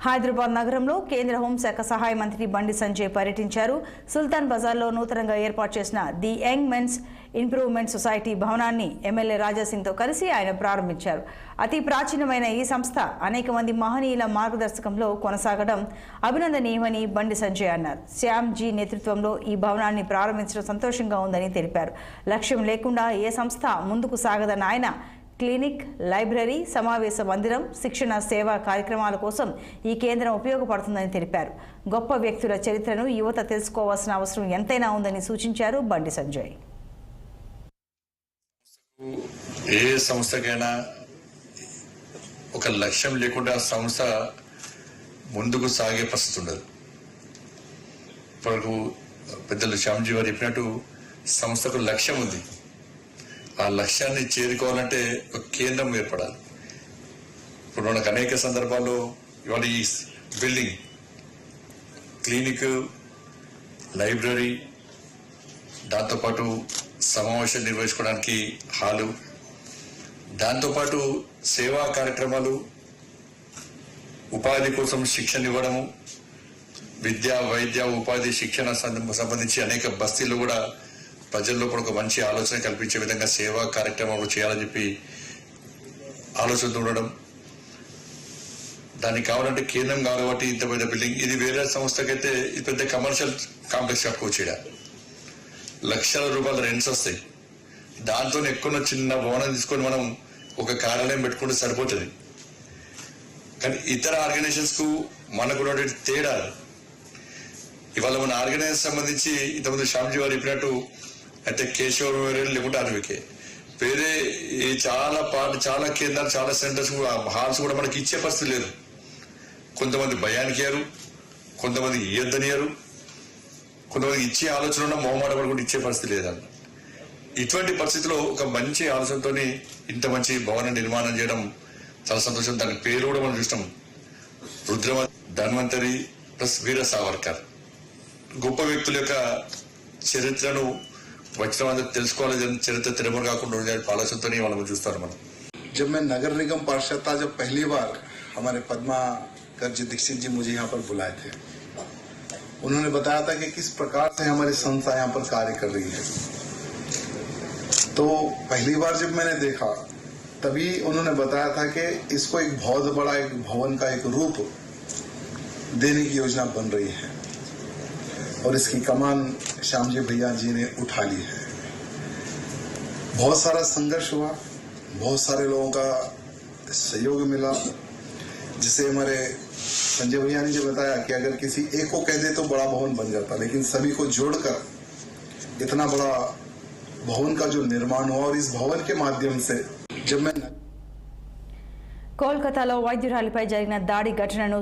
హైదరాబాద్ నగరంలో కేంద్ర హోంశాఖ సహాయ మంత్రి బండి సంజయ్ పర్యటించారు. సుల్తాన్ బజార్లో నూతనంగా ఏర్పాటు చేసిన the young men's improvement society భవనాన్ని ఎమ్మెల్యే రాజాసింగ్తో కలిసి ఆయన ప్రారంభించారు. అతి ప్రాచీనమైన ఈ సంస్థ అనేక మంది మహనీయుల మార్గదర్శకంలో కొనసాగడం అభినందనీయమని బండి సంజయ్ అన్నారు. శ్యామ్ జీ నేతృత్వంలో ఈ భవనాన్ని ప్రారంభించడం సంతోషంగా ఉందని తెలిపారు. లక్ష్యం లేకుండా ఏ సంస్థ ముందుకు సాగదన్న ఆయన క్లినిక్, లైబ్రరీ, సమావేశ మందిరం, శిక్షణ, సేవా కార్యక్రమాల కోసం ఈ కేంద్రం ఉపయోగపడుతుందని తెలిపారు. గొప్ప వ్యక్తుల చరిత్రను యువత తెలుసుకోవాల్సిన అవసరం ఎంతైనా ఉందని సూచించారు బండి సంజయ్. ఏ సంస్థకైనా ఒక లక్ష్యం లేకుండా సంస్థ ముందుకు సాగే పరిస్థితి ఉండదు. ఇప్పుడు పెద్దలు శ్యామ్జీ వారు చెప్పినట్టు సంస్థకు లక్ష్యం ఉంది. ఆ లక్ష్యాన్ని చేరుకోవాలంటే ఒక కేంద్రం ఏర్పడాలి. ఇప్పుడు మనకు అనేక సందర్భాల్లో ఇవాళ ఈ బిల్డింగ్, క్లినిక్, లైబ్రరీ, దాంతోపాటు సమావేశం నిర్వహించుకోవడానికి హాలు, దాంతోపాటు సేవా కార్యక్రమాలు, ఉపాధి కోసం శిక్షణ ఇవ్వడము, విద్య, వైద్య, ఉపాధి, శిక్షణ సంబంధించి అనేక బస్తీలు కూడా ప్రజల్లో కూడా ఒక మంచి ఆలోచన కల్పించే విధంగా సేవా కార్యక్రమాలు చేయాలని చెప్పి ఆలోచనతో ఉండడం. దానికి కావాలంటే కేంద్రం కావాలి కాబట్టి ఇంత పెద్ద బిల్డింగ్. ఇది వేరే సంస్థకైతే ఇది పెద్ద కమర్షియల్ కాంప్లెక్స్ కట్టుకోవచ్చు. లక్షల రూపాయల రెంట్స్ వస్తాయి. దాంతో ఎక్కువ చిన్న భవనం తీసుకొని మనం ఒక కార్యాలయం పెట్టుకుంటే సరిపోతుంది. కానీ ఇతర ఆర్గనైజేషన్స్ కు మనకు ఉన్నటువంటి తేడా, ఇవాళ మన ఆర్గనైజేషన్ సంబంధించి ఇంతకుముందు శ్యామ్జీ వారు చెప్పినట్టు అయితే కేశవరం లేకుంటే అరవికే వేరే చాలా కేంద్రాలు, చాలా సెంటర్స్, హాల్స్ కూడా మనకి ఇచ్చే పరిస్థితి లేదు. కొంతమంది భయానికి ఇయ్యరు, కొంతమంది ఇయ్యొద్దనియరు, కొంతమంది ఇచ్చే ఆలోచన ఉన్న మొహమాట పడకుండా ఇచ్చే పరిస్థితి లేదన్న. ఇటువంటి పరిస్థితిలో ఒక మంచి ఆలోచనతో ఇంత మంచి భవన నిర్మాణం చేయడం చాలా సంతోషం. దాని పేరు కూడా మనం చూస్తాం, రుద్రమ ధన్వంతరి ప్లస్ వీర సావర్కర్. గొప్ప వ్యక్తుల యొక్క చరిత్రను వచ్చిన వాళ్ళకి తెలుసుకోవాలి, చరిత్ర తిరుమల కాకుండా ఆలోచనతో మనం చూస్తారు. మనం जब मैं नगर निगम पार्षद था, जब पहली बार हमारे पद्माकर जी दीक्षित जी मुझे यहाँ पर बुलाए थे, उन्होंने बताया था कि किस प्रकार से हमारी संस्था यहाँ पर कार्य कर रही है. तो पहली बार जब मैंने देखा तभी उन्होंने बताया था कि इसको एक बहुत बड़ा एक भवन का एक रूप देने की योजना बन रही है और इसकी कमान श्यामजी भैया जी ने उठा ली है. बहुत सारा संघर्ष हुआ, बहुत सारे लोगों का सहयोग मिला, जिसे हमारे संजय भैया ने जो बताया कि अगर किसी एक को कह दे तो बड़ा भवन बन जाता, लेकिन सभी को जोड़कर इतना बड़ा भवन का जो निर्माण हुआ और इस भवन के माध्यम से जब मैं కోల్కతాలో వైద్యురాలిపై జరిగిన దాడి ఘటనను